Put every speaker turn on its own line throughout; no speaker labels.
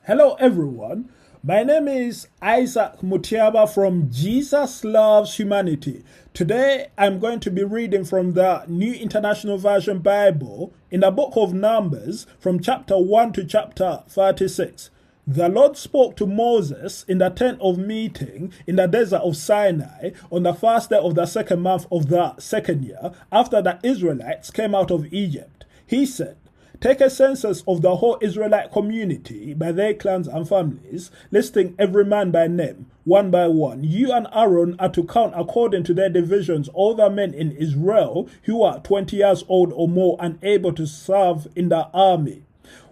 Hello everyone, my name is Isaac Mutiaba from Jesus Loves Humanity. Today I'm going to be reading from the New International Version Bible in the book of Numbers from chapter 1 to chapter 36. The Lord spoke to Moses in the tent of meeting in the desert of Sinai on the first day of the second month of the second year after the Israelites came out of Egypt. He said, "Take a census of the whole Israelite community by their clans and families, listing every man by name, one by one. You and Aaron are to count according to their divisions all the men in Israel who are 20 years old or more and able to serve in the army.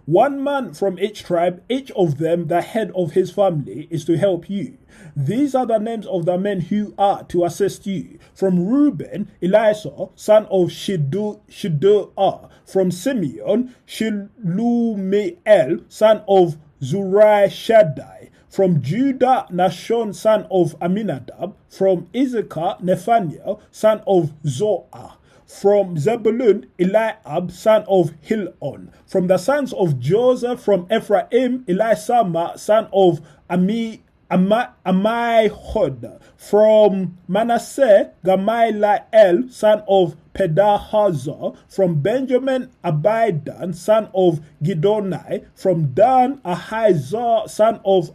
One man from each tribe, each of them the head of his family, is to help you. These are the names of the men who are to assist you. From Reuben, Elisha, son of Shedeur. From Simeon, Shelumiel, son of Zurishaddai. From Judah, Nashon, son of Aminadab. From Issachar, Nathaniel, son of Zoar. From Zebulun, Eliab, son of Hilon. From the sons of Joseph, from Ephraim, Elisama, son of Ammihud. From Manasseh, Gamaliel, son of Pedahazah. From Benjamin, Abidan, son of Gidonai. From Dan, Ahizah, son of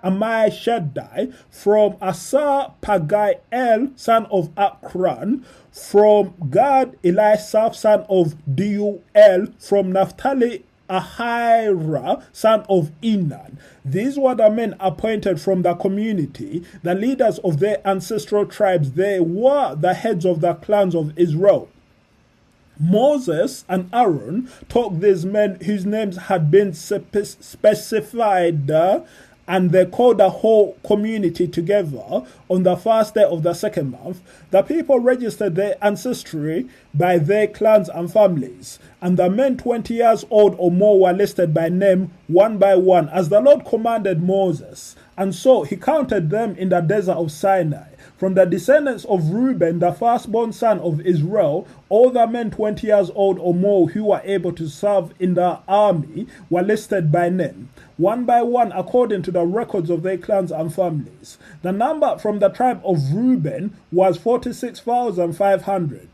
Ammishaddai. From Asar, Pagaiel, son of Akran. From Gad, Elisaph, son of Deuel. From Naphtali, Ahira, son of Enan. These were the men appointed from the community, the leaders of their ancestral tribes. They were the heads of the clans of Israel. Moses and Aaron took these men whose names had been specified, and they called the whole community together on the first day of the second month. The people registered their ancestry by their clans and families, and the men 20 years old or more were listed by name one by one, as the Lord commanded Moses. And so he counted them in the desert of Sinai. From the descendants of Reuben, the firstborn son of Israel, all the men 20 years old or more who were able to serve in the army were listed by name, one by one according to the records of their clans and families. The number from the tribe of Reuben was 46,500.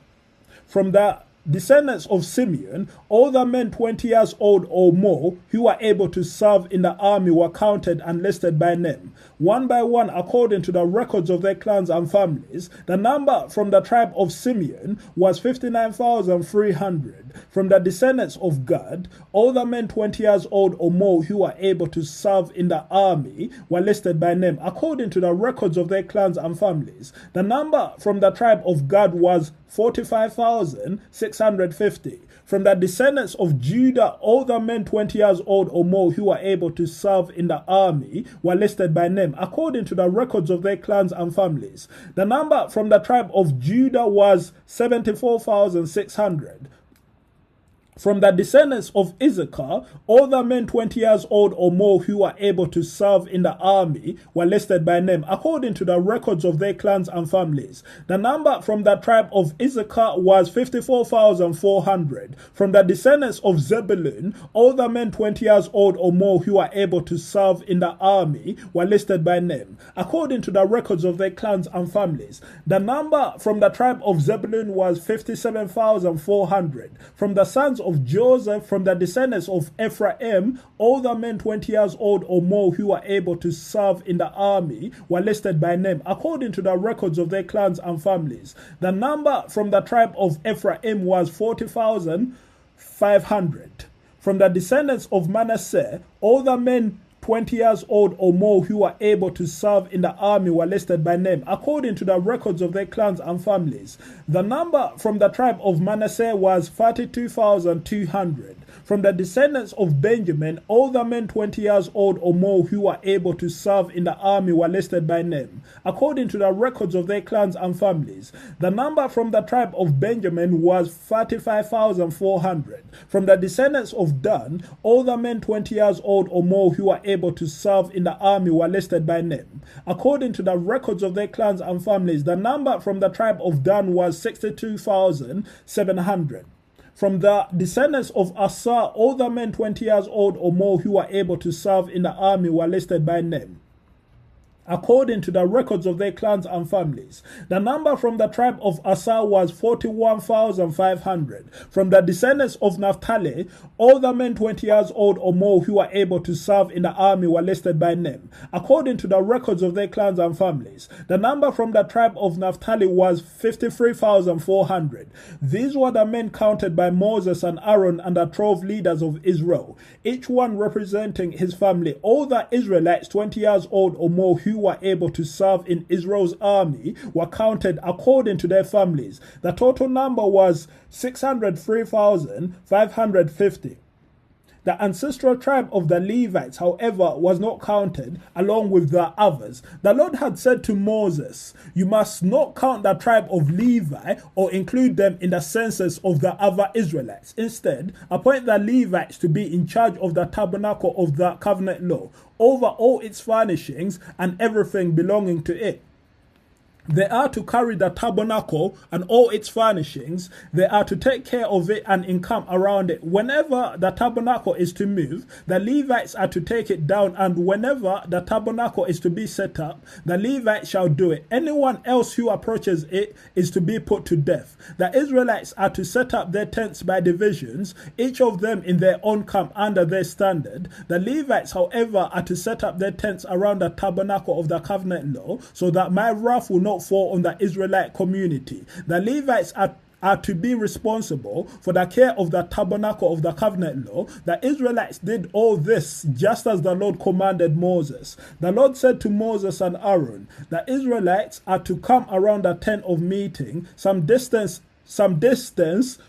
From the descendants of Simeon, all the men 20 years old or more who were able to serve in the army were counted and listed by name, one by one according to the records of their clans and families. The number from the tribe of Simeon was 59,300. From the descendants of Gad, all the men 20 years old or more who were able to serve in the army were listed by name according to the records of their clans and families. The number from the tribe of Gad was 45,650. From the descendants of Judah, all the men 20 years old or more who were able to serve in the army were listed by name according to the records of their clans and families. The number from the tribe of Judah was 74,600. From the descendants of Issachar, all the men 20 years old or more who were able to serve in the army were listed by name according to the records of their clans and families. The number from the tribe of Issachar was 54,400. From the descendants of Zebulun, all the men 20 years old or more who were able to serve in the army were listed by name according to the records of their clans and families. The number from the tribe of Zebulun was 57,400. From the sons of Joseph, from the descendants of Ephraim, all the men 20 years old or more who were able to serve in the army were listed by name according to the records of their clans and families. The number from the tribe of Ephraim was 40,500. From the descendants of Manasseh, all the men 20 years old or more who were able to serve in the army were listed by name according to the records of their clans and families. The number from the tribe of Manasseh was 32,200. From the descendants of Benjamin, all the men 20 years old or more who were able to serve in the army were listed by name according to the records of their clans and families. The number from the tribe of Benjamin was 35,400. From the descendants of Dan, all the men 20 years old or more who were able to serve in the army were listed by name according to the records of their clans and families. The number from the tribe of Dan was 62,700. From the descendants of Asa, all the men 20 years old or more who were able to serve in the army were listed by name, according to the records of their clans and families. The number from the tribe of Asa was 41,500. From the descendants of Naphtali, all the men 20 years old or more who were able to serve in the army were listed by name, according to the records of their clans and families. The number from the tribe of Naphtali was 53,400. These were the men counted by Moses and Aaron and the 12 leaders of Israel, each one representing his family. All the Israelites 20 years old or more who were able to serve in Israel's army were counted according to their families. The total number was 603,550. The ancestral tribe of the Levites, however, was not counted along with the others. The Lord had said to Moses, "You must not count the tribe of Levi or include them in the census of the other Israelites. Instead, appoint the Levites to be in charge of the tabernacle of the covenant law, over all its furnishings and everything belonging to it. They are to carry the tabernacle and all its furnishings. They are to take care of it and encamp around it. Whenever the tabernacle is to move, the Levites are to take it down, and whenever the tabernacle is to be set up, the Levites shall do it. Anyone else who approaches it is to be put to death. The Israelites are to set up their tents by divisions, each of them in their own camp under their standard. The Levites, however, are to set up their tents around the tabernacle of the covenant law, so that my wrath will not fall on the Israelite community. The Levites are to be responsible for the care of the tabernacle of the covenant law. The Israelites did all this just as the Lord commanded Moses. The Lord said to Moses and Aaron, the Israelites are to come around the tent of meeting, some distance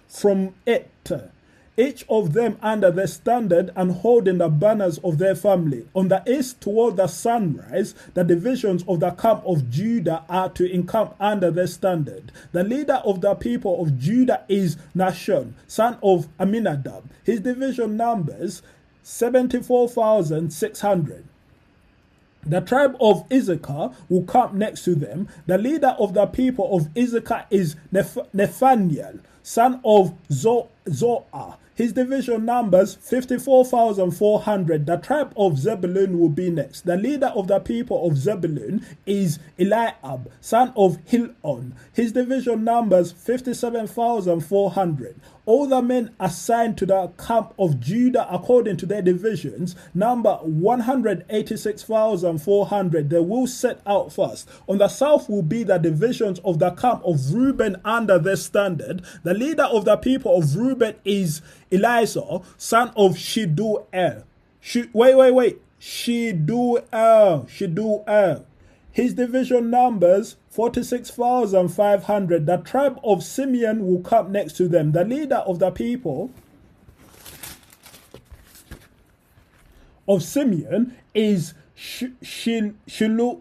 from it, each of them under their standard and holding the banners of their family. On the east toward the sunrise, the divisions of the camp of Judah are to encamp under their standard. The leader of the people of Judah is Nahshon, son of Amminadab. His division numbers 74,600. The tribe of Issachar will come next to them. The leader of the people of Issachar is Nathaniel, son of Zoar. His division numbers 54,400. The tribe of Zebulun will be next. The leader of the people of Zebulun is Eliab, son of Hilon. His division numbers 57,400. All the men assigned to the camp of Judah according to their divisions number 186,400. They will set out first. On the south will be the divisions of the camp of Reuben under their standard. The leader of the people of Reuben is Elizur, son of Sheduel. Sheduel. His division numbers 46,500. The tribe of Simeon will come next to them. The leader of the people of Simeon is Shelumiel,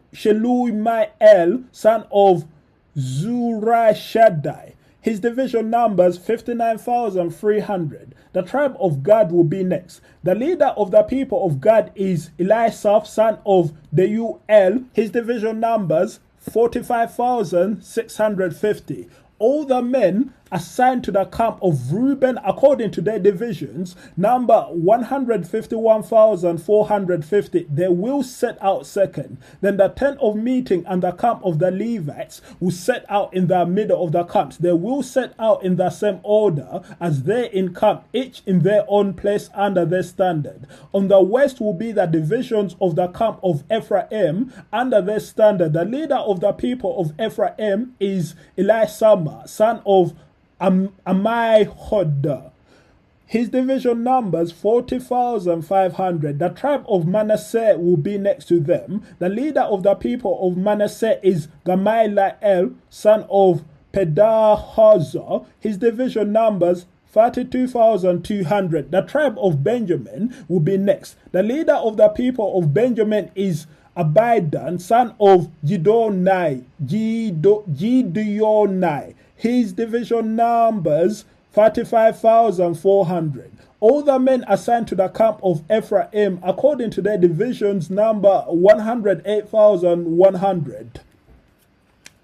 son of Zurashadai. His division numbers 59,300. The tribe of Gad will be next. The leader of the people of Gad is Elisaph, son of Deuel. His division numbers 45,650. All the men assigned to the camp of Reuben according to their divisions number 151,450. They will set out second. Then the tent of meeting and the camp of the Levites will set out in the middle of the camps. They will set out in the same order as they encamp, each in their own place under their standard. On the west will be the divisions of the camp of Ephraim under their standard. The leader of the people of Ephraim is Elisama, son of Ammihud. His division numbers 40,500. The tribe of Manasseh will be next to them. The leader of the people of Manasseh is Gamaliel, son of Pedahzur. His division numbers 32,200. The tribe of Benjamin will be next. The leader of the people of Benjamin is Abidan, son of Gideoni. His division numbers 35,400. All the men assigned to the camp of Ephraim according to their divisions number 108,100.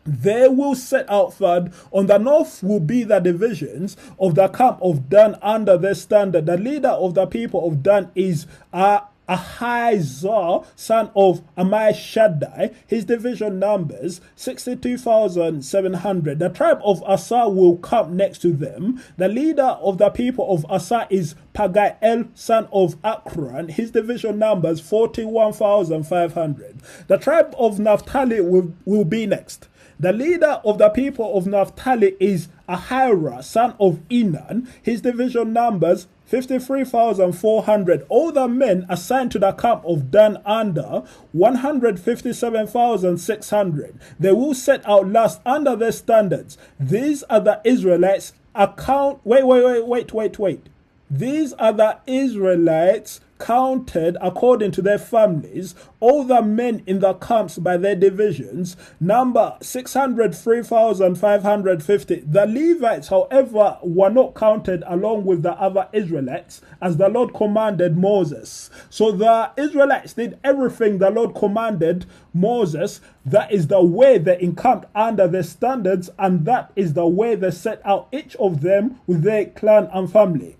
They will set out third. On the north will be the divisions of the camp of Dan under their standard. The leader of the people of Dan is Ahizah, son of Ammishaddai. His division numbers 62,700. The tribe of Asar will come next to them. The leader of the people of Asar is Pagael, son of Akran. His division numbers 41,500. The tribe of Naphtali will be next. The leader of the people of Naphtali is Ahira, son of Enan. His division numbers 53,400. All the men assigned to the camp of Dan under 157,600. They will set out last under their standards. These are the Israelites. Wait. These are the Israelites counted according to their families, all the men in the camps by their divisions, number 603,550. The Levites, however, were not counted along with the other Israelites, as the Lord commanded Moses. So the Israelites did everything the Lord commanded Moses. That is the way they encamped under their standards, and that is the way they set out, each of them with their clan and family.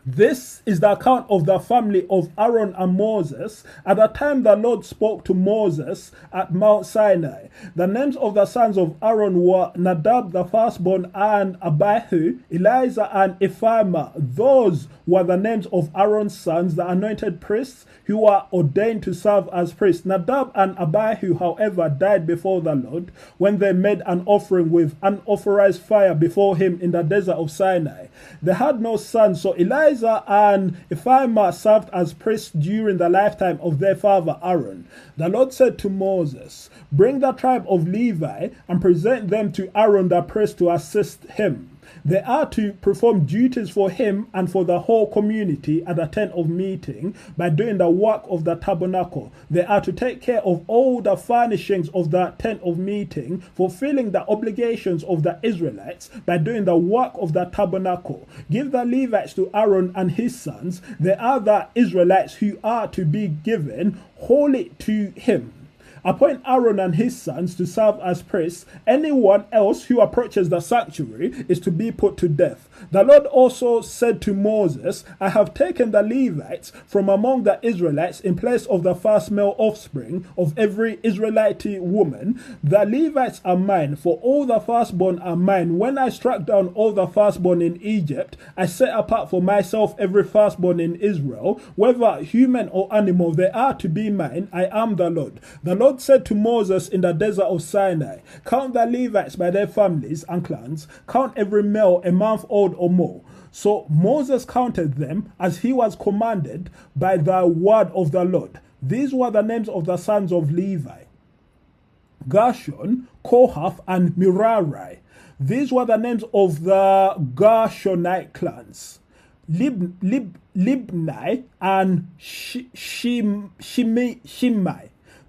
This is the account of the family of Aaron and Moses at the time the Lord spoke to Moses at Mount Sinai. The names of the sons of Aaron were Nadab the firstborn and Abihu, Eleazar and Ithamar. Those were the names of Aaron's sons, the anointed priests who were ordained to serve as priests. Nadab and Abihu, however, died before the Lord when they made an offering with unauthorized fire before him in the desert of Sinai. They had no sons, so Eleazar and Ithamar served as priests during the lifetime of their father Aaron. The Lord said to Moses, "Bring the tribe of Levi and present them to Aaron the priest to assist him. They are to perform duties for him and for the whole community at the tent of meeting by doing the work of the tabernacle. They are to take care of all the furnishings of the tent of meeting, fulfilling the obligations of the Israelites by doing the work of the tabernacle. Give the Levites to Aaron and his sons. They are the Israelites who are to be given wholly to him. Appoint Aaron and his sons to serve as priests. Anyone else who approaches the sanctuary is to be put to death." The Lord also said to Moses, "I have taken the Levites from among the Israelites in place of the first male offspring of every Israelite woman. The Levites are mine, for all the firstborn are mine. When I struck down all the firstborn in Egypt, I set apart for myself every firstborn in Israel. Whether human or animal, they are to be mine. I am the Lord." The Lord said to Moses in the desert of Sinai, "Count the Levites by their families and clans. Count every male a month old or more." So Moses counted them as he was commanded by the word of the Lord. These were the names of the sons of Levi: Gershon, Kohath, and Merari. These were the names of the Gershonite clans: Libni and Shimei.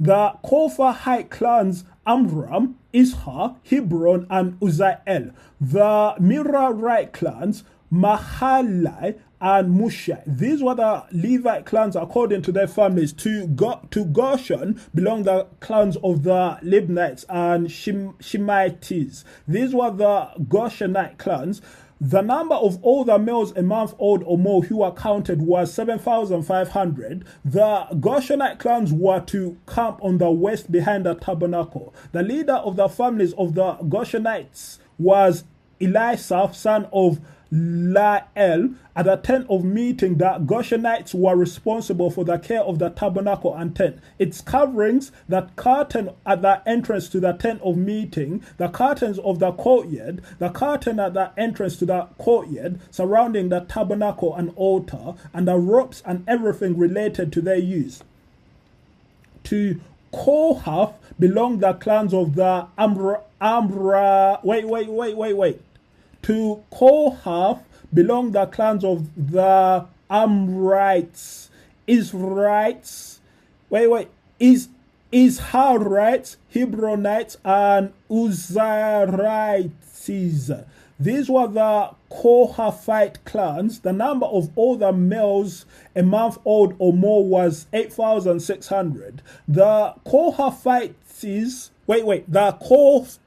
The Kohathite clans: Amram, Ishar, Hebron, and Uzziel. The Merari clans: Mahali and Mushi. These were the Levite clans according to their families. To Gershon belong the clans of the Libnites and Shimeites. These were the Gershonite clans. The number of all the males a month old or more who were counted was 7,500. The Gershonite clans were to camp on the west behind the tabernacle. The leader of the families of the Gershonites was Elisaph, son of Lael. At the tent of meeting, the Gershonites were responsible for the care of the tabernacle and tent, its coverings, the curtain at the entrance to the tent of meeting, the curtains of the courtyard, the curtain at the entrance to the courtyard surrounding the tabernacle and altar, and the ropes and everything related to their use. To Kohath belong the clans of the To Kohath belong the clans of the Amrites, Israelites, Isharites, Hebronites, and Uzzielites. These were the Kohathite clans. The number of all the males a month old or more was 8,600. The Kohathites The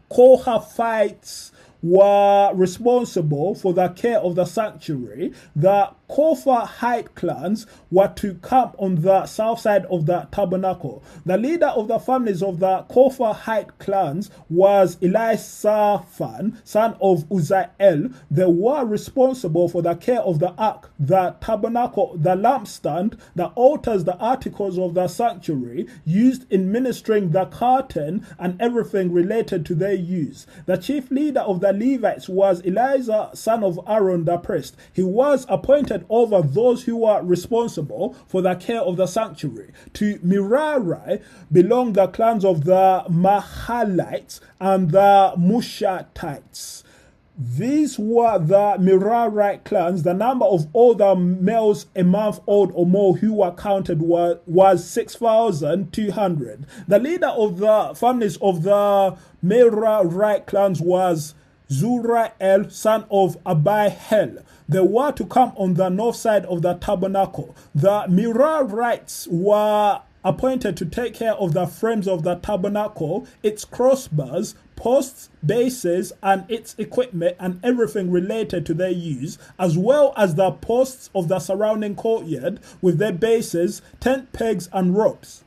Kohathites were responsible for the care of the sanctuary. The Kohathite clans were to camp on the south side of the tabernacle. The leader of the families of the Kohathite clans was Elisaphan, son of Uzziel. They were responsible for the care of the ark, the tabernacle, the lampstand, the altars, the articles of the sanctuary used in ministering, the curtain, and everything related to their use. The chief leader of the Levites was Eleazar, son of Aaron the priest. He was appointed over those who were responsible for the care of the sanctuary. To Merari belonged the clans of the Mahalites and the Mushatites. These were the Merari clans. The number of all the males a month old or more who were counted was 6,200. The leader of the families of the Merari clans was Zurael, son of Abihail. They were to come on the north side of the tabernacle. The Merarites were appointed to take care of the frames of the tabernacle, its crossbars, posts, bases, and its equipment and everything related to their use, as well as the posts of the surrounding courtyard with their bases, tent pegs, and ropes.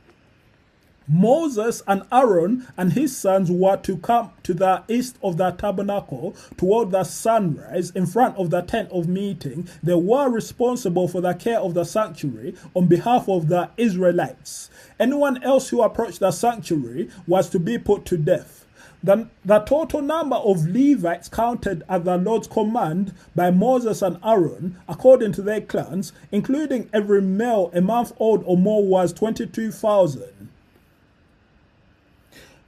Moses and Aaron and his sons were to come to the east of the tabernacle toward the sunrise in front of the tent of meeting. They were responsible for the care of the sanctuary on behalf of the Israelites. Anyone else who approached the sanctuary was to be put to death. The total number of Levites counted at the Lord's command by Moses and Aaron, according to their clans, including every male a month old or more, was 22,000.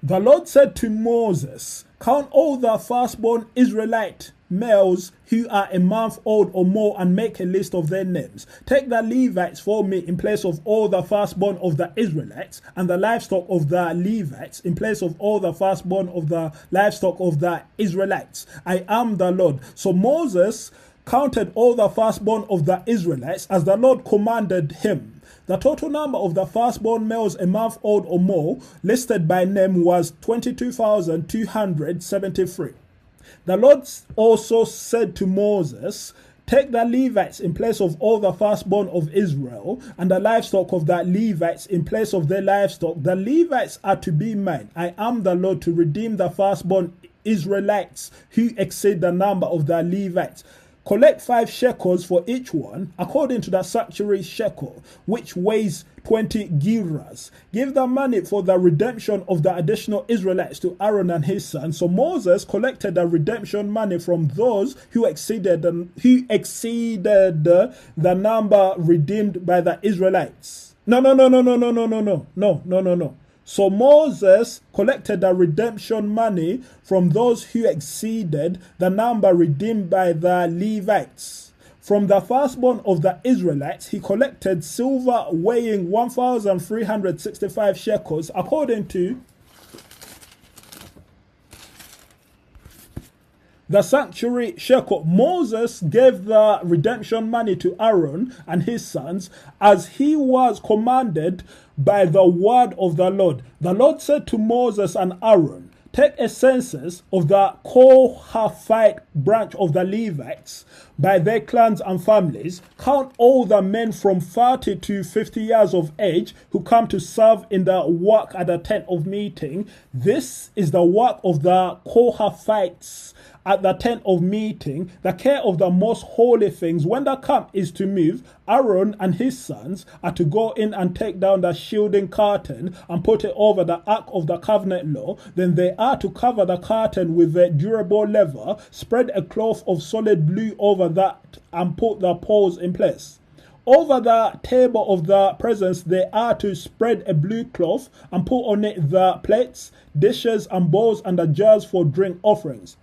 The Lord said to Moses, "Count all the firstborn Israelite males who are a month old or more and make a list of their names. Take the Levites for me in place of all the firstborn of the Israelites, and the livestock of the Levites in place of all the firstborn of the livestock of the Israelites. I am the Lord." So Moses counted all the firstborn of the Israelites as the Lord commanded him. The total number of the firstborn males a month old or more listed by name was 22,273. The Lord also said to Moses, "Take the Levites in place of all the firstborn of Israel, and the livestock of the Levites in place of their livestock. The Levites are to be mine. I am the Lord to redeem the firstborn Israelites who exceed the number of the Levites. Collect 5 shekels for each one, according to the sanctuary shekel, which weighs 20 gerahs. Give the money for the redemption of the additional Israelites to Aaron and his sons." So Moses collected the redemption money from those who exceeded the number redeemed by the Israelites. No. So Moses collected the redemption money from those who exceeded the number redeemed by the Levites. From the firstborn of the Israelites, he collected silver weighing 1,365 shekels, according to the sanctuary shekel. Moses gave the redemption money to Aaron and his sons as he was commanded by the word of the Lord. The Lord said to Moses and Aaron, "Take a census of the Kohathite branch of the Levites by their clans and families. Count all the men from 30 to 50 years of age who come to serve in the work at the tent of meeting. This is the work of the Kohathites at the tent of meeting, the care of the most holy things. When the camp is to move, Aaron and his sons are to go in and take down the shielding curtain and put it over the ark of the covenant law. Then they are to cover the curtain with a durable leather, spread a cloth of solid blue over that, and put the poles in place. Over the table of the presence they are to spread a blue cloth and put on it the plates, dishes, and bowls, and the jars for drink offerings.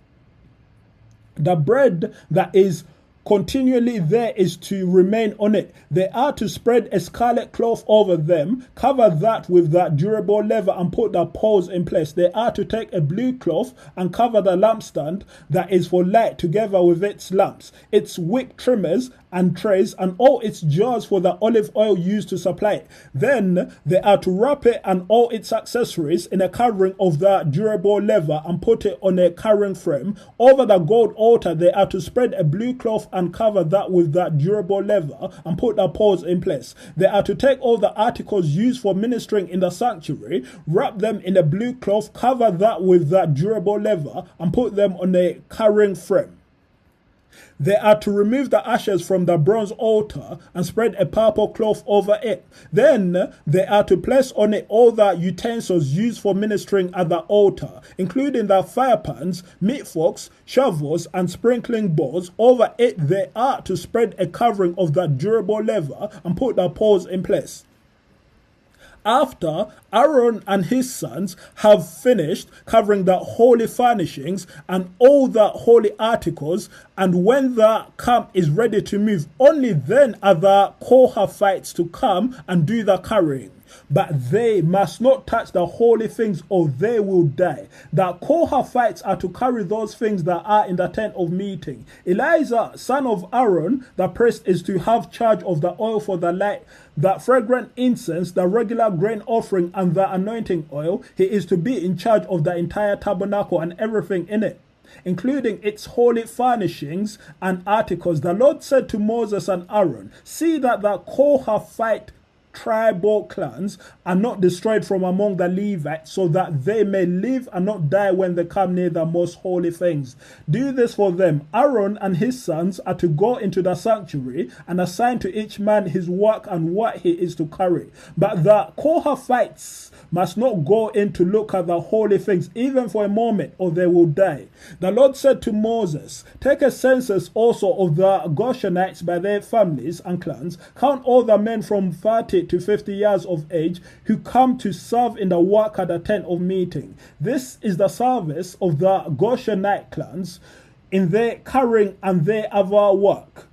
The bread that is continually there is to remain on it. They are to spread a scarlet cloth over them, cover that with the durable leather, and put the poles in place. They are to take a blue cloth and cover the lampstand that is for light together with its lamps, its wick trimmers, and trays, and all its jars for the olive oil used to supply it. Then they are to wrap it and all its accessories in a covering of the durable leather and put it on a carrying frame. Over the gold altar they are to spread a blue cloth and cover that with the durable leather and put the poles in place. They are to take all the articles used for ministering in the sanctuary, wrap them in a blue cloth, cover that with the durable leather and put them on a carrying frame. They are to remove the ashes from the bronze altar and spread a purple cloth over it. Then they are to place on it all the utensils used for ministering at the altar, including the fire pans, meat forks, shovels, and sprinkling bowls. Over it they are to spread a covering of the durable leather and put the poles in place. After Aaron and his sons have finished covering the holy furnishings and all the holy articles, and when the camp is ready to move, only then are the Kohathites to come and do the carrying. But they must not touch the holy things or they will die. The Kohathites are to carry those things that are in the tent of meeting. Eleazar, son of Aaron, the priest, is to have charge of the oil for the light, the fragrant incense, the regular grain offering, and the anointing oil. He is to be in charge of the entire tabernacle and everything in it, including its holy furnishings and articles. The Lord said to Moses and Aaron, "See that the Kohathite tribal clans are not destroyed from among the Levites, so that they may live and not die when they come near the most holy things. Do this for them. Aaron and his sons are to go into the sanctuary and assign to each man his work and what he is to carry. But the Kohathites must not go in to look at the holy things even for a moment, or they will die." The Lord said to Moses, "Take a census also of the Gershonites by their families and clans. Count all the men from 30 to 50 years of age who come to serve in the work at the tent of meeting. This is the service of the Gershonite clans in their carrying and their other work.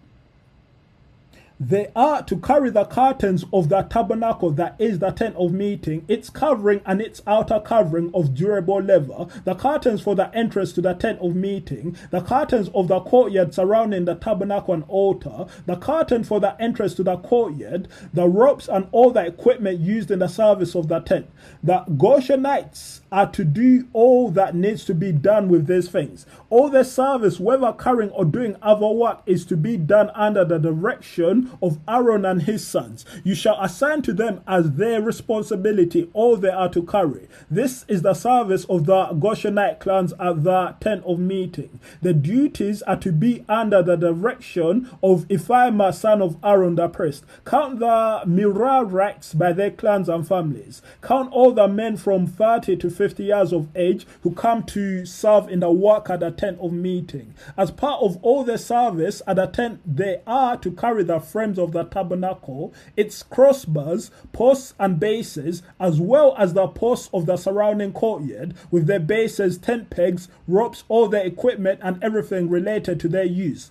They are to carry the curtains of the tabernacle, that is the tent of meeting, its covering and its outer covering of durable leather, the curtains for the entrance to the tent of meeting, the curtains of the courtyard surrounding the tabernacle and altar, the curtain for the entrance to the courtyard, the ropes and all the equipment used in the service of the tent. The Gershonites are to do all that needs to be done with these things. All their service, whether carrying or doing other work, is to be done under the direction of Aaron and his sons. You shall assign to them as their responsibility all they are to carry. This is the service of the Gershonite clans at the tent of meeting. The duties are to be under the direction of Ithamar, son of Aaron the priest. Count the Merarites by their clans and families. Count all the men from 30 to 50 years of age who come to serve in the work at the tent of meeting. As part of all their service at the tent, they are to carry the frames of the tabernacle, its crossbars, posts and bases, as well as the posts of the surrounding courtyard with their bases, tent pegs, ropes, all their equipment and everything related to their use.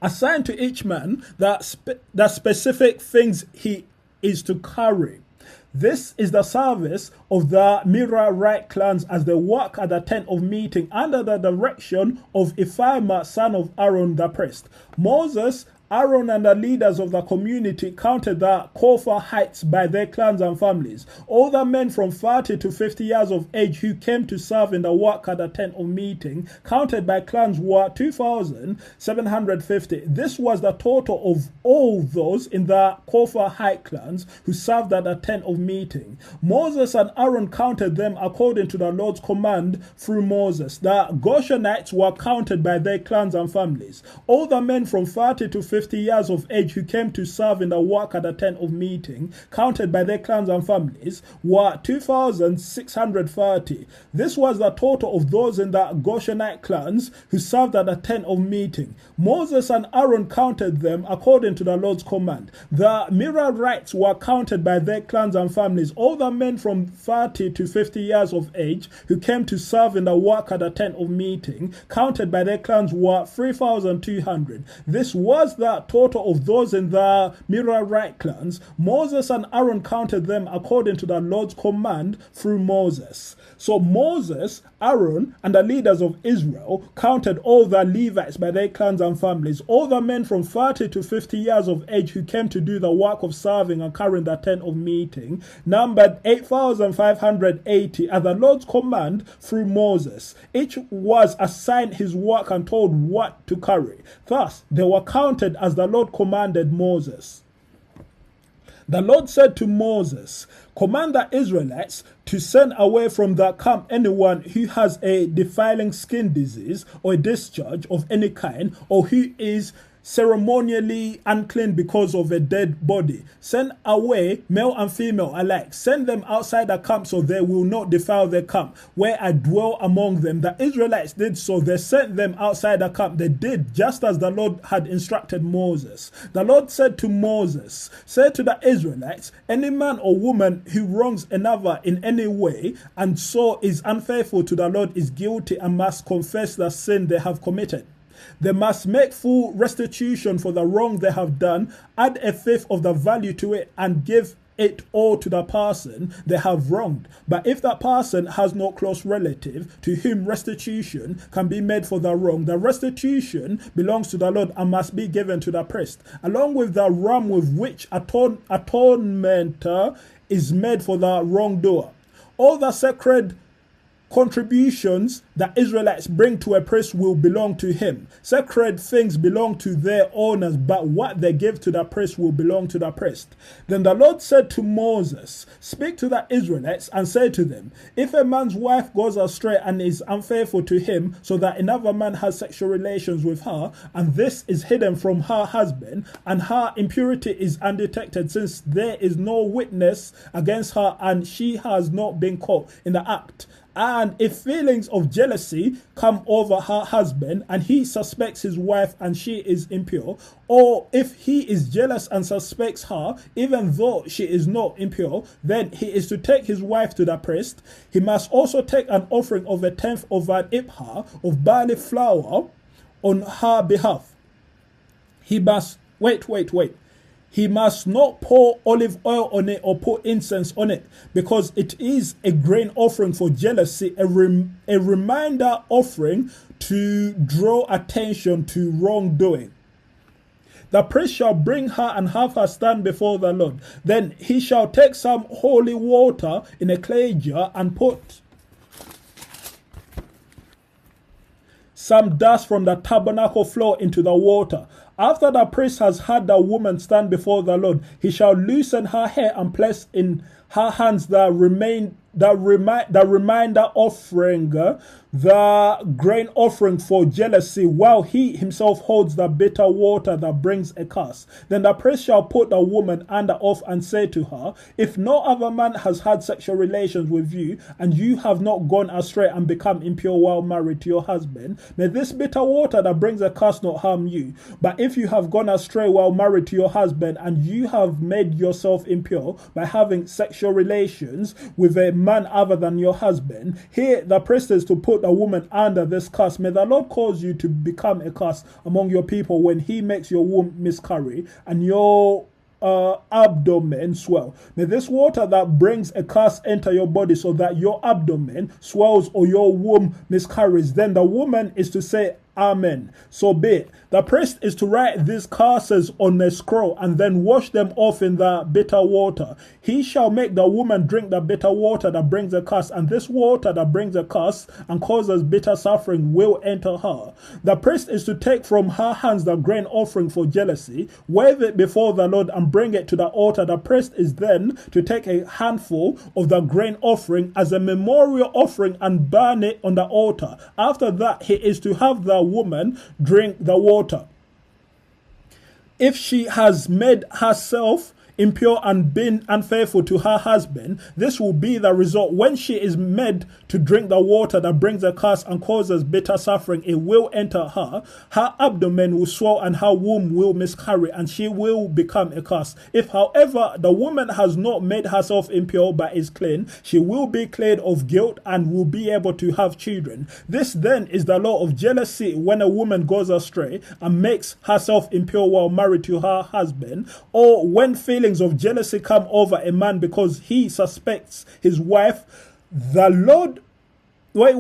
Assign to each man the specific things he is to carry. This is the service of the Merarite clans as they work at the tent of meeting under the direction of Ithamar, son of Aaron the priest. Moses, Aaron and the leaders of the community counted the Kohathites by their clans and families. All the men from 30 to 50 years of age who came to serve in the work at the tent of meeting, counted by clans, were 2,750. This was the total of all those in the Kohathite clans who served at the tent of meeting. Moses and Aaron counted them according to the Lord's command through Moses. The Gershonites were counted by their clans and families. All the men from 30 to 50 years of age who came to serve in the work at the tent of meeting, counted by their clans and families, were 2,630. This was the total of those in the Gershonite clans who served at the tent of meeting. Moses and Aaron counted them according to the Lord's command. The Merarites were counted by their clans and families. All the men from 30 to 50 years of age who came to serve in the work at the tent of meeting, counted by their clans, were 3,200. This was the the total of those in the Merarite clans, Moses and Aaron counted them according to the Lord's command through Moses. So Moses, Aaron, and the leaders of Israel counted all the Levites by their clans and families, all the men from 30 to 50 years of age who came to do the work of serving and carrying the tent of meeting, numbered 8,580 at the Lord's command through Moses. Each was assigned his work and told what to carry. Thus, they were counted as the Lord commanded Moses. The Lord said to Moses, command the Israelites to send away from the camp anyone who has a defiling skin disease or a discharge of any kind, or who is ceremonially unclean because of a dead body. Send away male and female alike. Send them outside the camp so they will not defile the camp where I dwell among them. The Israelites did so. They sent them outside the camp. They did just as the Lord had instructed Moses. The Lord said to Moses, say to the Israelites, any man or woman who wrongs another in any way and so is unfaithful to the Lord is guilty and must confess the sin they have committed. They must make full restitution for the wrong they have done, add a fifth of the value to it, and give it all to the person they have wronged. But if that person has no close relative to whom restitution can be made for the wrong, the restitution belongs to the Lord and must be given to the priest, along with the ram with which atonement is made for the wrongdoer. All the sacred contributions that Israelites bring to a priest will belong to him. Sacred things belong to their owners, but what they give to the priest will belong to the priest. Then the Lord said to Moses, speak to the Israelites and say to them, if a man's wife goes astray and is unfaithful to him, so that another man has sexual relations with her, and this is hidden from her husband, and her impurity is undetected, since there is no witness against her and she has not been caught in the act, and if feelings of jealousy come over her husband and he suspects his wife and she is impure, or if he is jealous and suspects her even though she is not impure, then he is to take his wife to the priest. He must also take an offering of 1/10 of an ephah of barley flour on her behalf. He must He must not pour olive oil on it or put incense on it, because it is a grain offering for jealousy, a reminder offering to draw attention to wrongdoing. The priest shall bring her and have her stand before the Lord. Then he shall take some holy water in a clay jar and put some dust from the tabernacle floor into the water. After the priest has had the woman stand before the Lord, he shall loosen her hair and place in her hands the reminder offering, the grain offering for jealousy, while he himself holds the bitter water that brings a curse. Then the priest shall put the woman under oath and say to her, if no other man has had sexual relations with you, and you have not gone astray and become impure while married to your husband, may this bitter water that brings a curse not harm you. But if you have gone astray while married to your husband, and you have made yourself impure by having sexual relations with a man other than your husband, here the priest is to put the woman under this curse. May the Lord cause you to become a curse among your people when he makes your womb miscarry and your abdomen swell. May this water that brings a curse enter your body so that your abdomen swells or your womb miscarries. Then the woman is to say, Amen. So be it. The priest is to write these curses on a scroll and then wash them off in the bitter water. He shall make the woman drink the bitter water that brings a curse, and this water that brings a curse and causes bitter suffering will enter her. The priest is to take from her hands the grain offering for jealousy, wave it before the Lord, and bring it to the altar. The priest is then to take a handful of the grain offering as a memorial offering and burn it on the altar. After that, he is to have the woman drink the water. If she has made herself impure and been unfaithful to her husband, this will be the result when she is made to drink the water that brings a curse and causes bitter suffering. It will enter her. Her abdomen will swell and her womb will miscarry, and she will become a curse. If, however, the woman has not made herself impure but is clean, she will be cleared of guilt and will be able to have children. This then is the law of jealousy when a woman goes astray and makes herself impure while married to her husband, or when feelings of jealousy come over a man because he suspects his wife. The Lord, wait.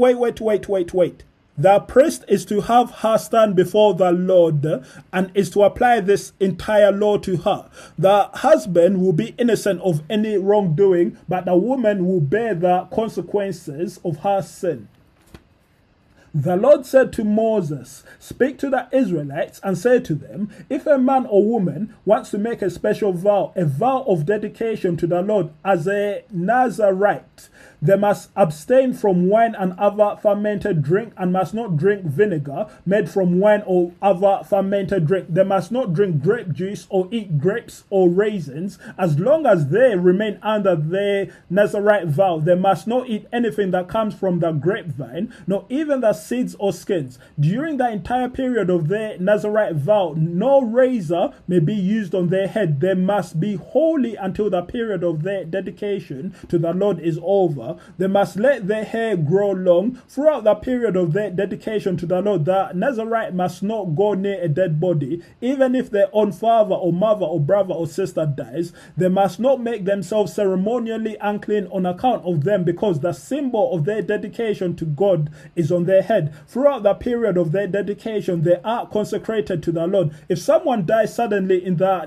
The priest is to have her stand before the Lord and is to apply this entire law to her. The husband will be innocent of any wrongdoing, but the woman will bear the consequences of her sin. The Lord said to Moses, "Speak to the Israelites and say to them, if a man or woman wants to make a special vow, a vow of dedication to the Lord as a Nazarite, they must abstain from wine and other fermented drink and must not drink vinegar made from wine or other fermented drink. They must not drink grape juice or eat grapes or raisins. As long as they remain under their Nazarite vow, they must not eat anything that comes from the grapevine, nor even the seeds or skins. During the entire period of their Nazarite vow, no razor may be used on their head. They must be holy until the period of their dedication to the Lord is over. They must let their hair grow long. Throughout the period of their dedication to the Lord, the Nazarite must not go near a dead body. Even if their own father or mother or brother or sister dies, they must not make themselves ceremonially unclean on account of them, because the symbol of their dedication to God is on their head. Throughout the period of their dedication, they are consecrated to the Lord. If someone dies suddenly in the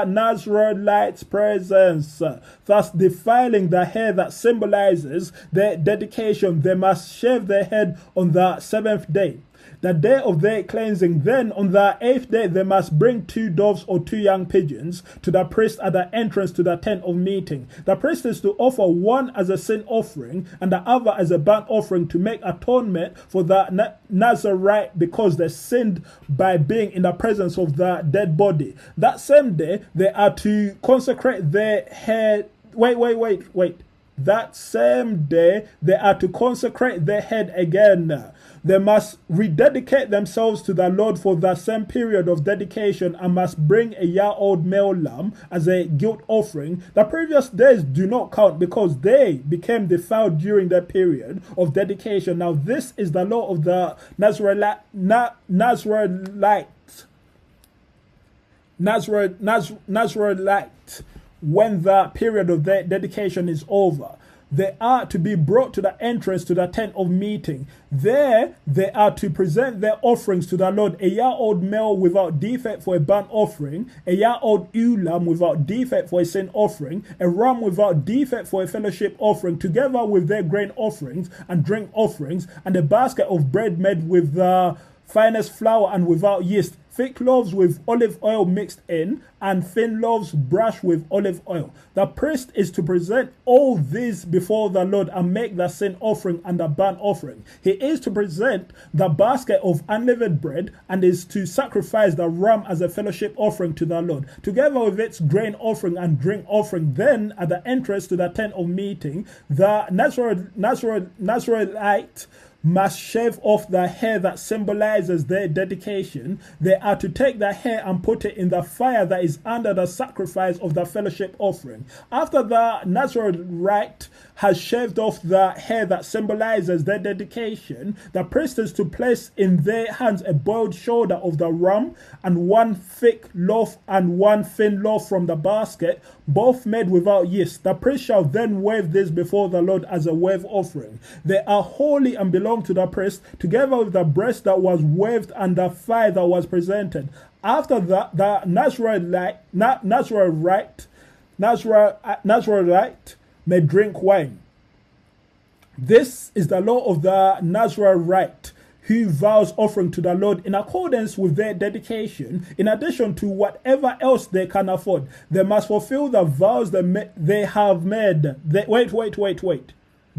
Nazarite's presence, thus defiling the hair that symbolizes their dedication, they must shave their head on the seventh day, the day of their cleansing. Then on the eighth day they must bring 2 doves or 2 young pigeons to the priest at the entrance to the tent of meeting. The priest is to offer one as a sin offering and the other as a burnt offering to make atonement for the Nazarite, because they sinned by being in the presence of the dead body. That same day they are to consecrate their head. That same day they are to consecrate their head again. They must rededicate themselves to the Lord for the same period of dedication and must bring a year-old male lamb as a guilt offering. The previous days do not count because they became defiled during that period of dedication. Now this is the law of the Nazarite, when the period of their dedication is over. They are to be brought to the entrance to the tent of meeting. There they are to present their offerings to the Lord: a year-old male without defect for a burnt offering, a year-old ewe lamb without defect for a sin offering, a ram without defect for a fellowship offering, together with their grain offerings and drink offerings, and a basket of bread made with the finest flour and without yeast, thick loaves with olive oil mixed in, and thin loaves brushed with olive oil. The priest is to present all these before the Lord and make the sin offering and the burnt offering. He is to present the basket of unleavened bread and is to sacrifice the ram as a fellowship offering to the Lord, together with its grain offering and drink offering. Then at the entrance to the tent of meeting, the Nazarite must shave off the hair that symbolizes their dedication. They are to take the hair and put it in the fire that is under the sacrifice of the fellowship offering. After the Nazarite has shaved off the hair that symbolizes their dedication, the priest is to place in their hands a boiled shoulder of the ram and 1 thick loaf and 1 thin loaf from the basket, both made without yeast. The priest shall then wave this before the Lord as a wave offering. They are holy and belong to the priest, together with the breast that was waved and the thigh that was presented. After that, the Nazarite may drink wine. This is the law of the Nazarite who vows offering to the Lord in accordance with their dedication, in addition to whatever else they can afford. They must fulfill the vows they have made.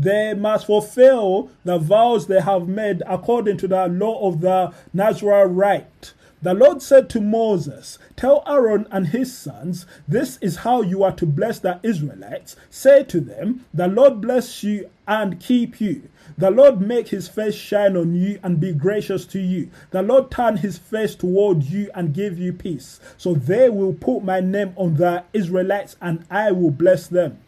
They must fulfill the vows they have made according to the law of the Nazarite. The Lord said to Moses, tell Aaron and his sons, this is how you are to bless the Israelites. Say to them, the Lord bless you and keep you. The Lord make his face shine on you and be gracious to you. The Lord turn his face toward you and give you peace. So they will put my name on the Israelites and I will bless them.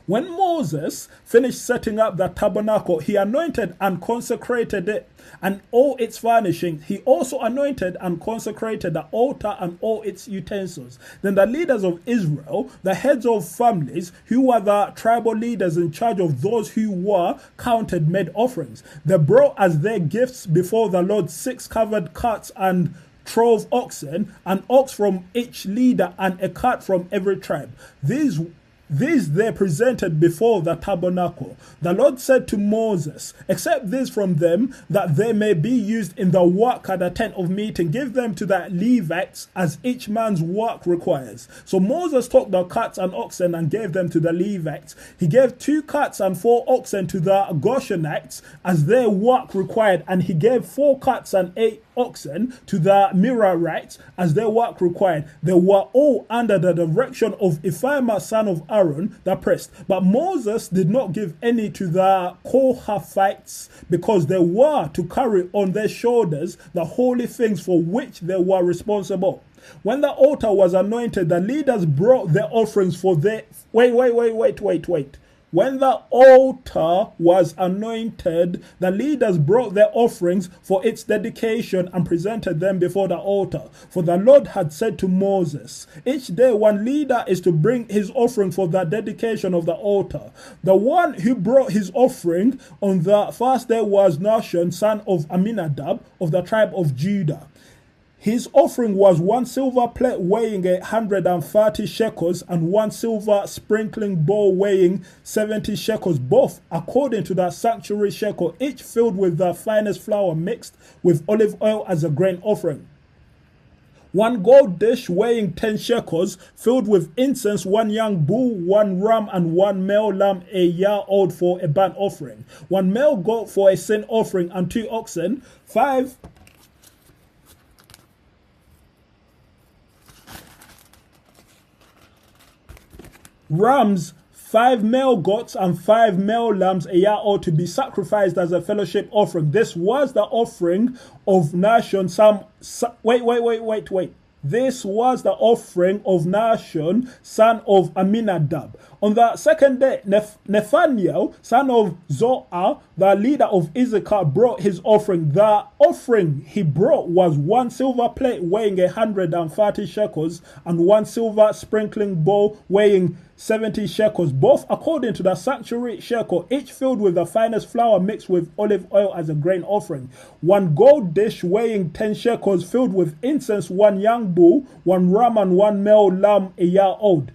When Moses finished setting up the tabernacle, he anointed and consecrated it and all its furnishings. He also anointed and consecrated the altar and all its utensils. Then the leaders of Israel, the heads of families, who were the tribal leaders in charge of those who were counted, made offerings. They brought as their gifts before the Lord 6 covered carts and 12 oxen, an ox from each leader and a cart from every tribe. These they presented before the tabernacle. The Lord said to Moses, accept these from them, that they may be used in the work at the tent of meeting. Give them to the Levites as each man's work requires. So Moses took the carts and oxen and gave them to the Levites. He gave 2 carts and 4 oxen to the Gershonites as their work required, and he gave 4 carts and 8 oxen to the Merarites as their work required. They were all under the direction of Ephraim, son of Aaron, the priest. But Moses did not give any to the Kohathites, because they were to carry on their shoulders the holy things for which they were responsible. When the altar was anointed, the leaders brought their offerings for their... Wait. When the altar was anointed, the leaders brought their offerings for its dedication and presented them before the altar. For the Lord had said to Moses, each day one leader is to bring his offering for the dedication of the altar. The one who brought his offering on the first day was Nahshon, son of Amminadab, of the tribe of Judah. His offering was 1 silver plate weighing 130 shekels and 1 silver sprinkling bowl weighing 70 shekels, both according to the sanctuary shekel, each filled with the finest flour mixed with olive oil as a grain offering. 1 gold dish weighing 10 shekels, filled with incense, 1 young bull, 1 ram, and 1 male lamb a year old for a burnt offering, 1 male goat for a sin offering, and 2 oxen, 5 rams, 5 male goats, and 5 male lambs a year old to be sacrificed as a fellowship offering. This was the offering of Nahshon. This was the offering of Nahshon, son of Amminadab. On the second day, Nathaniel, son of Zoar, the leader of Issachar, brought his offering. The offering he brought was 1 silver plate weighing 130 shekels and 1 silver sprinkling bowl weighing 70 shekels, both according to the sanctuary shekel, each filled with the finest flour mixed with olive oil as a grain offering. 1 gold dish weighing 10 shekels, filled with incense, 1 young bull, 1 ram, and 1 male lamb a year old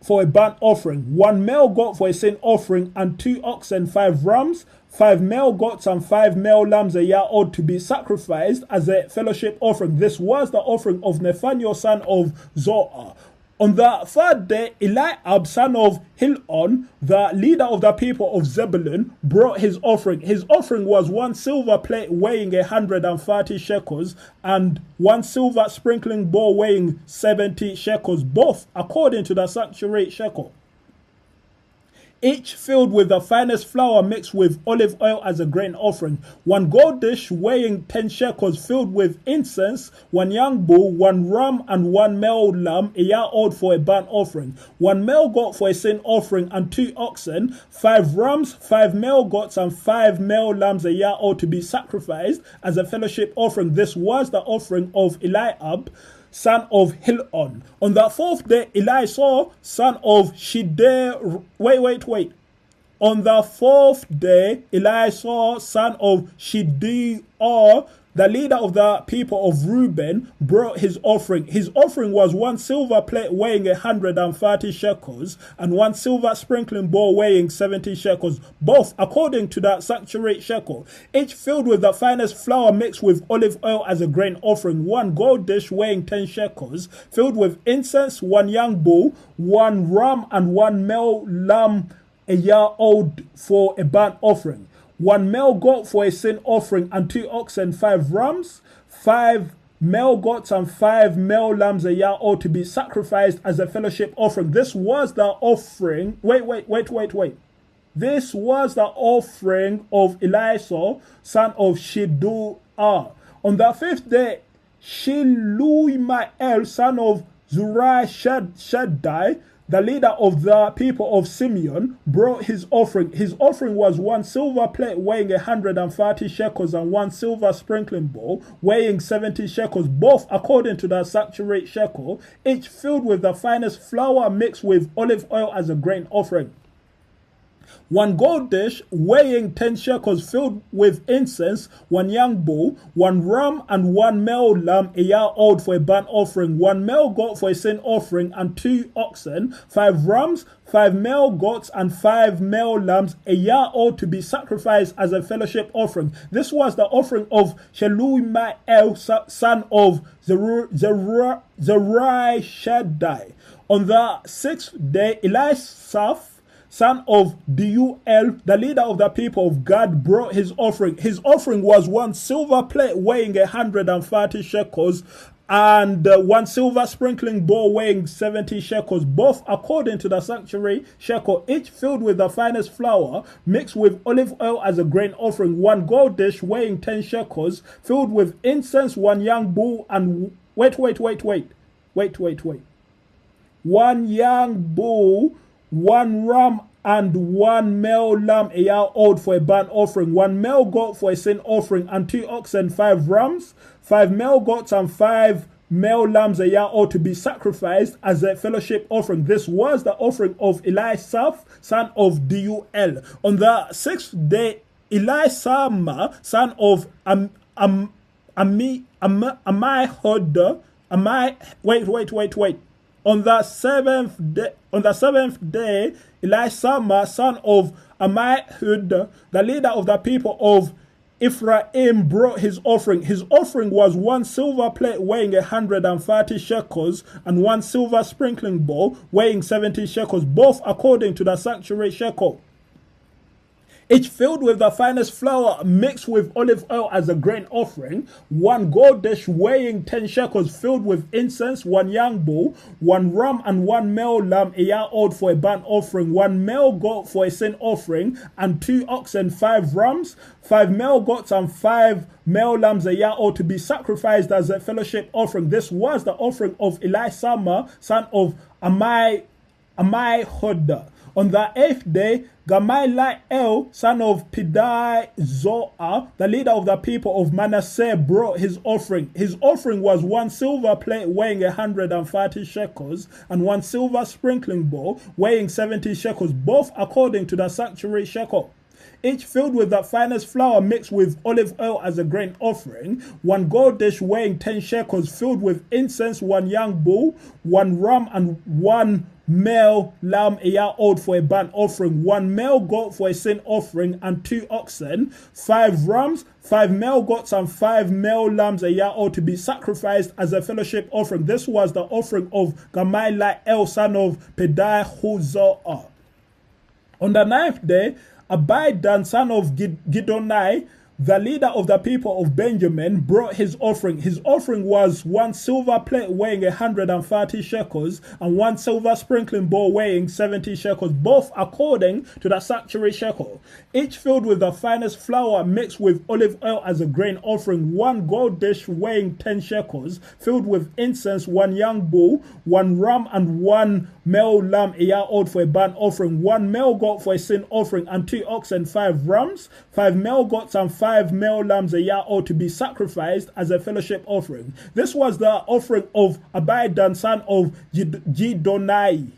for a burnt offering, 1 male goat for a sin offering, and 2 oxen, 5 rams, 5 male goats, and 5 male lambs a year old to be sacrificed as a fellowship offering. This was the offering of Nathaniel, son of Zoar. On the third day, Eliab, son of Hilon, the leader of the people of Zebulun, brought his offering. His offering was 1 silver plate weighing 130 shekels and 1 silver sprinkling bowl weighing 70 shekels, both according to the sanctuary shekel, each filled with the finest flour mixed with olive oil as a grain offering. 1 gold dish weighing 10 shekels, filled with incense, 1 young bull, 1 ram, and 1 male lamb a year old for a burnt offering, 1 male goat for a sin offering, and 2 oxen, 5 rams, 5 male goats, and 5 male lambs a year old to be sacrificed as a fellowship offering. This was the offering of Eliab, son of Hilon. On the 4th day, Elisha, son of Shideh. On the 4th day, Elisha, son of Shideh, the leader of the people of Reuben, brought his offering. His offering was 1 silver plate weighing 130 shekels and 1 silver sprinkling bowl weighing 70 shekels, both according to the sanctuary shekel, each filled with the finest flour mixed with olive oil as a grain offering. 1 gold dish weighing 10 shekels, filled with incense, 1 young bull, 1 ram, and 1 male lamb a year old for a burnt offering, 1 male goat for a sin offering, and 2 oxen, 5 rams, 5 male goats and 5 male lambs a year old to be sacrificed as a fellowship offering. This was the offering. Wait. This was the offering of Elisha, son of Shedeur. On the 5th day, Shelumiel, son of Zurishaddai, the leader of the people of Simeon, brought his offering. His offering was 1 silver plate weighing 130 shekels and 1 silver sprinkling bowl weighing 70 shekels, both according to the saturate shekel, each filled with the finest flour mixed with olive oil as a grain offering. 1 gold dish weighing 10 shekels filled with incense, 1 young bull, 1 ram and 1 male lamb a year old for a burnt offering, 1 male goat for a sin offering, and 2 oxen, 5 rams, 5 male goats, and 5 male lambs a year old to be sacrificed as a fellowship offering. This was the offering of Shelumiel, son of Zurishaddai. On the 6th day, Elisha, son of Deuel, the leader of the people of God, brought his offering. His offering was 1 silver plate weighing 130 shekels and 1 silver sprinkling bowl weighing 70 shekels, both according to the sanctuary shekel, each filled with the finest flour mixed with olive oil as a grain offering. 1 gold dish weighing 10 shekels filled with incense, 1 young bull and wait. 1 young bull, 1 ram and 1 male lamb a year old for a burnt offering, 1 male goat for a sin offering, and 2 oxen, 5 rams, 5 male goats, and 5 male lambs a year old to be sacrificed as a fellowship offering. This was the offering of Elisha, son of Deuel. On the 6th day, Elisha, son of Ammihud, On the seventh day, Elisha, son of Ammihud, the leader of the people of Ephraim, brought his offering. His offering was 1 silver plate weighing 130 shekels and 1 silver sprinkling bowl weighing 70 shekels, both according to the sanctuary shekel, each filled with the finest flour mixed with olive oil as a grain offering, 1 gold dish weighing 10 shekels filled with incense, 1 young bull, 1 ram and 1 male lamb a year old for a burnt offering, 1 male goat for a sin offering, and 2 oxen, 5 rams, 5 male goats, and 5 male lambs a year old to be sacrificed as a fellowship offering. This was the offering of Elisha, son of Ammihud. On the 8th day, Gamaliel, son of Pedaiah, the leader of the people of Manasseh, brought his offering. His offering was 1 silver plate weighing 130 shekels and 1 silver sprinkling bowl weighing 70 shekels, both according to the sanctuary shekel, each filled with the finest flour mixed with olive oil as a grain offering, 1 gold dish weighing 10 shekels filled with incense, 1 young bull, 1 ram and 1 male lamb a year old for a burnt offering, 1 male goat for a sin offering, and 2 oxen, 5 rams, 5 male goats, and 5 male lambs a year old to be sacrificed as a fellowship offering. This was the offering of Gamaliel, son of Pedaiah. On the 9th day, Abidan, son of Gidonai, the leader of the people of Benjamin, brought his offering. His offering was 1 silver plate weighing 130 shekels and 1 silver sprinkling bowl weighing 70 shekels, both according to the sanctuary shekel, each filled with the finest flour mixed with olive oil as a grain offering, 1 gold dish weighing 10 shekels filled with incense, 1 young bull, 1 ram and 1 male lamb a year old for a burnt offering, 1 male goat for a sin offering, and 2 oxen, 5 rams, 5 male goats, and 5 male lambs a year old to be sacrificed as a fellowship offering. This was the offering of Abidan, son of Gidonai.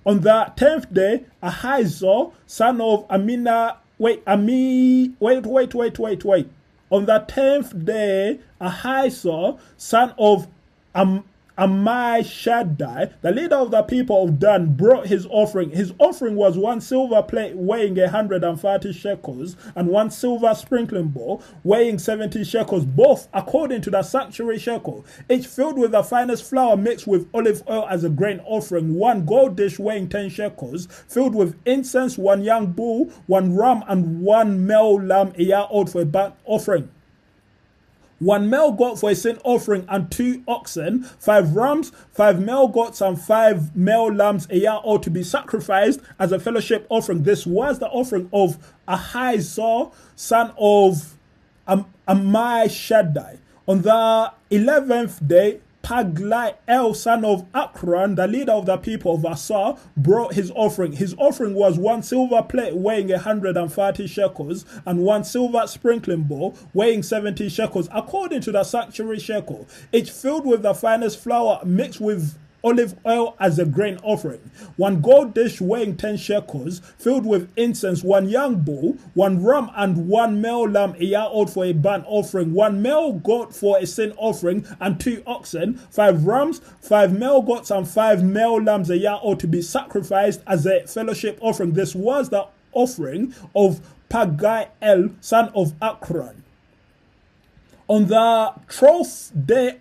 On the 10th day, Ahizah, son of Amina. On the 10th day, Ahizah, son of Ammishaddai, the leader of the people of Dan, brought his offering. His offering was 1 silver plate weighing 130 shekels and 1 silver sprinkling bowl weighing 70 shekels, both according to the sanctuary shekel, each filled with the finest flour mixed with olive oil as a grain offering, 1 gold dish weighing 10 shekels filled with incense, 1 young bull, 1 ram and 1 male lamb a year old for a burnt offering. one male goat for a sin offering, and 2 oxen, 5 rams, 5 male goats, and 5 male lambs a year ought to be sacrificed as a fellowship offering. This was the offering of Ahizah, son of Ammishaddai. On the 11th day, Pagiel, son of Akran, the leader of the people of Asa, brought his offering. His offering was 1 silver plate weighing 130 shekels, and 1 silver sprinkling bowl weighing 70 shekels, according to the sanctuary shekel, each filled with the finest flour mixed with olive oil as a grain offering. 1 gold dish weighing 10 shekels, filled with incense, 1 young bull, 1 ram, and 1 male lamb a year old for a burnt offering, 1 male goat for a sin offering, and 2 oxen, 5 rams, 5 male goats, and 5 male lambs a year old to be sacrificed as a fellowship offering. This was the offering of Pagiel, son of Akran. On the 12th day,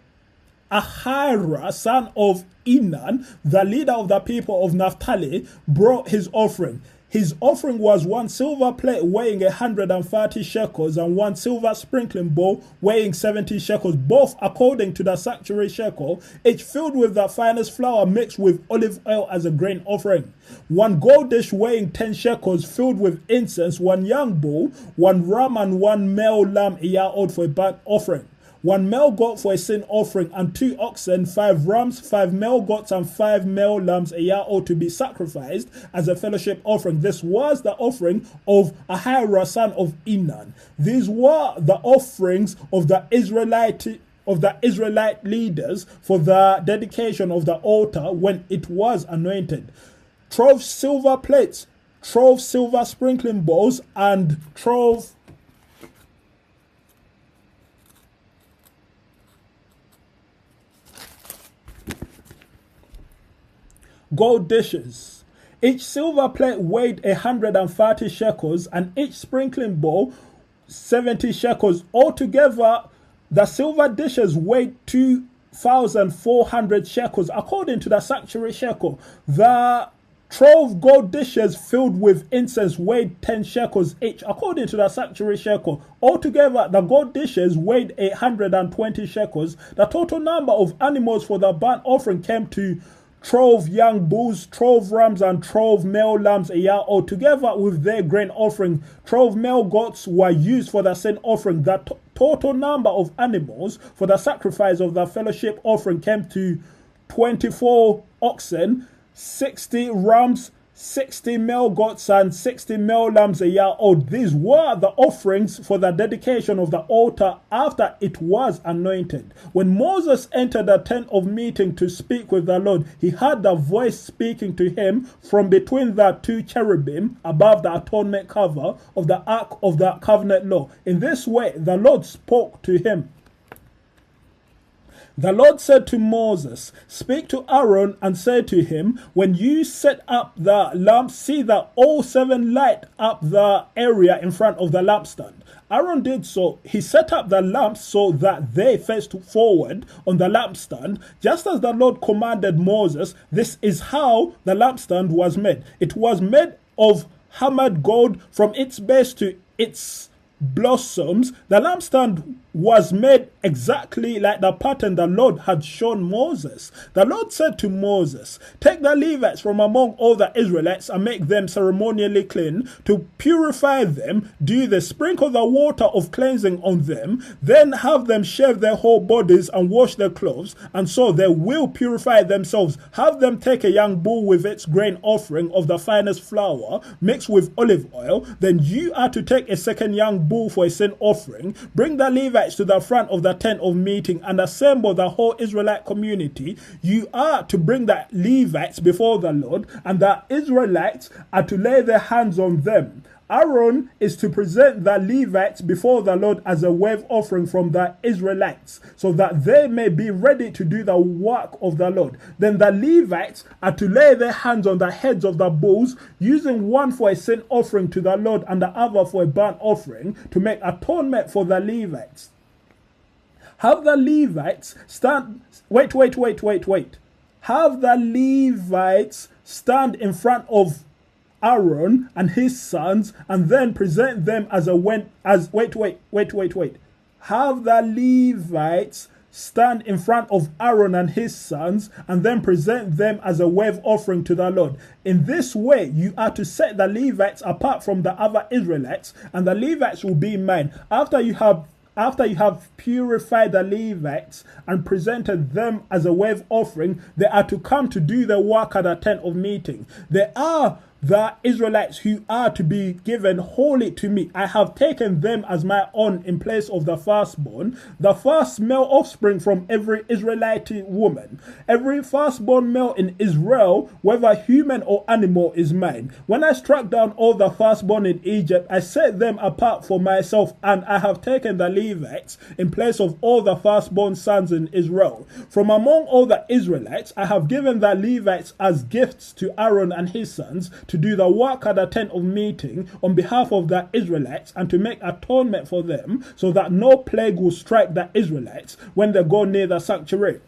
Ahira, son of Enan, the leader of the people of Naphtali, brought his offering. His offering was 1 silver plate weighing 130 shekels, and 1 silver sprinkling bowl weighing 70 shekels, both according to the sanctuary shekel, each filled with the finest flour mixed with olive oil as a grain offering. 1 gold dish weighing 10 shekels, filled with incense, 1 young bull, 1 ram, and 1 male lamb a year old for a burnt offering. 1 male goat for a sin offering, and 2 oxen, 5 rams, 5 male goats, and 5 male lambs a year old to be sacrificed as a fellowship offering. This was the offering of Ahira, son of Enan. These were the offerings of the Israelite leaders for the dedication of the altar when it was anointed. 12 silver plates, 12 silver sprinkling bowls, and 12 gold dishes. Each silver plate weighed 130 shekels, and each sprinkling bowl 70 shekels. Altogether, the silver dishes weighed 2,400 shekels, according to the sanctuary shekel. The 12 gold dishes filled with incense weighed 10 shekels each, according to the sanctuary shekel. Altogether, the gold dishes weighed 820 shekels. The total number of animals for the burnt offering came to 12 young bulls, 12 rams, and 12 male lambs a year old, together with their grain offering. 12 male goats were used for the sin offering. The total number of animals for the sacrifice of the fellowship offering came to 24 oxen, 60 rams, 60 male goats, and 60 male lambs a year old. These were the offerings for the dedication of the altar after it was anointed. When Moses entered the tent of meeting to speak with the Lord, he heard the voice speaking to him from between the 2 cherubim above the atonement cover of the ark of the covenant law. In this way, the Lord spoke to him. The Lord said to Moses, "Speak to Aaron and say to him, when you set up the lamp, see that all 7 light up the area in front of the lampstand." Aaron did so. He set up the lamps so that they faced forward on the lampstand, just as the Lord commanded Moses. This is how the lampstand was made. It was made of hammered gold from its base to its blossoms. The lampstand was made exactly like the pattern the Lord had shown Moses. The Lord said to Moses, "Take the Levites from among all the Israelites and make them ceremonially clean. To purify them, do this: sprinkle the water of cleansing on them, then have them shave their whole bodies and wash their clothes, and so they will purify themselves. Have them take a young bull with its grain offering of the finest flour mixed with olive oil. Then you are to take a second young bull for a sin offering. Bring the Levites to the front of the tent of meeting and assemble the whole Israelite community. You are to bring the Levites before the Lord, and the Israelites are to lay their hands on them. Aaron is to present the Levites before the Lord as a wave offering from the Israelites, so that they may be ready to do the work of the Lord. Then the Levites are to lay their hands on the heads of the bulls, using one for a sin offering to the Lord and the other for a burnt offering, to make atonement for the Levites. Have the Levites stand... Wait. Have the Levites stand in front of Aaron and his sons, and then present them as a wait. have the Levites stand in front of Aaron and his sons, and then present them as a wave offering to the Lord. In this way, you are to set the Levites apart from the other Israelites, and the Levites will be mine. After you have purified the Levites and presented them as a wave offering, they are to come to do the work at the tent of meeting. They are the Israelites who are to be given wholly to me. I have taken them as my own in place of the firstborn, the first male offspring from every Israelite woman. Every firstborn male in Israel, whether human or animal, is mine. When I struck down all the firstborn in Egypt, I set them apart for myself, and I have taken the Levites in place of all the firstborn sons in Israel. From among all the Israelites, I have given the Levites as gifts to Aaron and his sons to do the work at the tent of meeting on behalf of the Israelites, and to make atonement for them, so that no plague will strike the Israelites when they go near the sanctuary.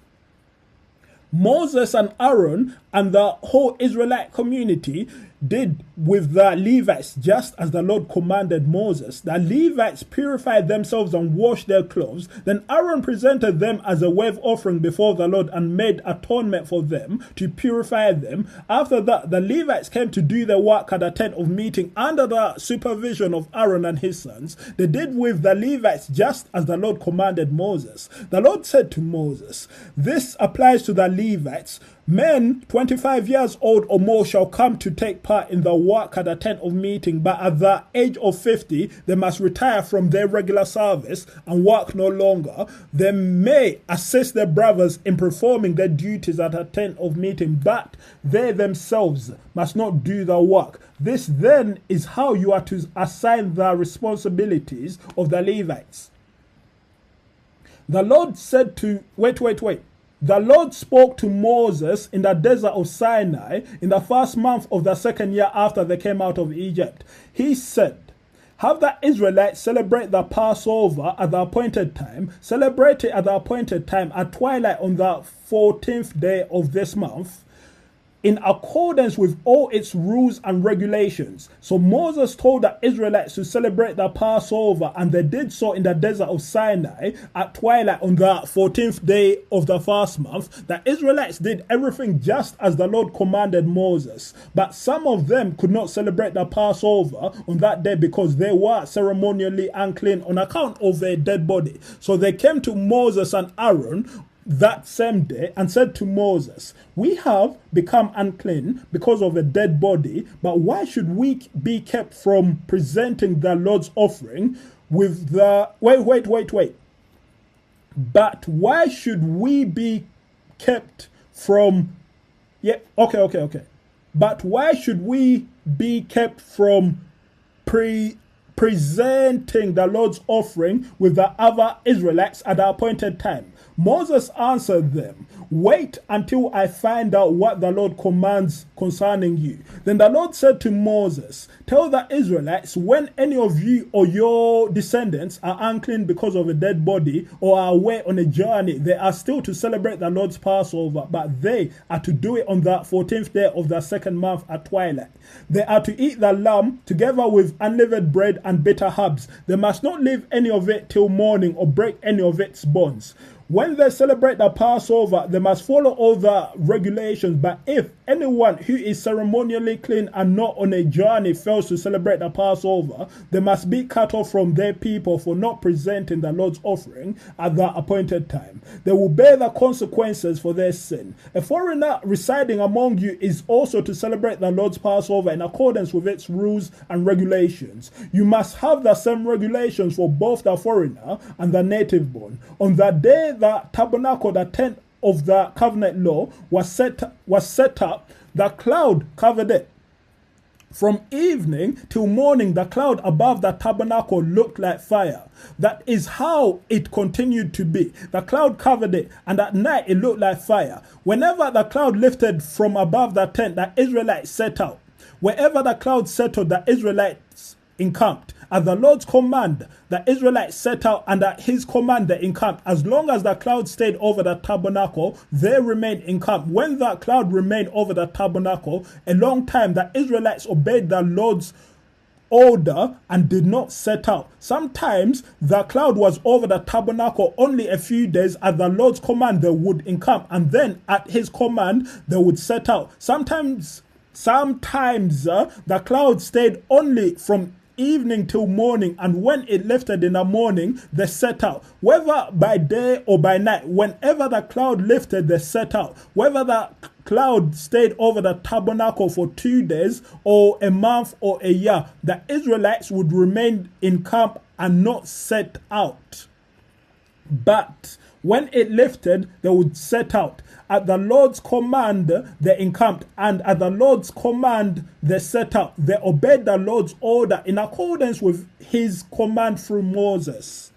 Moses and Aaron and the whole Israelite community did with the Levites just as the Lord commanded Moses. The Levites purified themselves and washed their clothes. Then Aaron presented them as a wave offering before the Lord and made atonement for them to purify them. After that, the Levites came to do their work at the tent of meeting under the supervision of Aaron and his sons. They did with the Levites just as the Lord commanded Moses. The Lord said to Moses, "This applies to the Levites. Men 25 years old or more shall come to take part in the work at the tent of meeting, but at the age of 50, they must retire from their regular service and work no longer. They may assist their brothers in performing their duties at a tent of meeting, but they themselves must not do the work." This then is how you are to assign the responsibilities of the Levites. The Lord said to, wait. The Lord spoke to Moses in the desert of Sinai in the first month of the second year after they came out of Egypt. He said, "Have the Israelites celebrate the Passover at the appointed time. Celebrate it at the appointed time at twilight on the 14th day of this month, in accordance with all its rules and regulations." So Moses told the Israelites to celebrate the Passover, and they did so in the desert of Sinai at twilight on the 14th day of the first month. The Israelites did everything just as the Lord commanded Moses, but some of them could not celebrate the Passover on that day because they were ceremonially unclean on account of a dead body. So they came to Moses and Aaron that same day and said to Moses, "We have become unclean because of a dead body, but why should we be kept from presenting the Lord's offering with the..." Wait. But why should we be kept from... Okay. But why should we be kept from presenting the Lord's offering with the other Israelites at the appointed time? Moses answered them, "Wait until I find out what the Lord commands concerning you." Then the Lord said to Moses, "Tell the Israelites, when any of you or your descendants are unclean because of a dead body or are away on a journey, they are still to celebrate the Lord's Passover, but they are to do it on the 14th day of the second month at twilight. They are to eat the lamb together with unleavened bread and bitter herbs. They must not leave any of it till morning or break any of its bones. When they celebrate the Passover, they must follow all the regulations, but if anyone who is ceremonially clean and not on a journey fails to celebrate the Passover, they must be cut off from their people for not presenting the Lord's offering at the appointed time. They will bear the consequences for their sin. A foreigner residing among you is also to celebrate the Lord's Passover in accordance with its rules and regulations. You must have the same regulations for both the foreigner and the native born. On that day, the tabernacle, the tent of the covenant law, was set up. The cloud covered it. From evening till morning, the cloud above the tabernacle looked like fire. That is how it continued to be. The cloud covered it, and at night it looked like fire. Whenever the cloud lifted from above the tent, the Israelites set out. Wherever the cloud settled, the Israelites encamped. At the Lord's command, the Israelites set out, and at his command they encamped. As long as the cloud stayed over the tabernacle, they remained encamped. When the cloud remained over the tabernacle a long time, the Israelites obeyed the Lord's order and did not set out. Sometimes the cloud was over the tabernacle only a few days. At the Lord's command they would encamp, and then at his command they would set out. Sometimes the cloud stayed only from evening till morning, and when it lifted in the morning they set out. Whether by day or by night, whenever the cloud lifted they set out. Whether the cloud stayed over the tabernacle for 2 days or a month or a year, the Israelites would remain in camp and not set out. But when it lifted, they would set out. At the Lord's command, they encamped, and at the Lord's command, they set out. They obeyed the Lord's order in accordance with his command through Moses.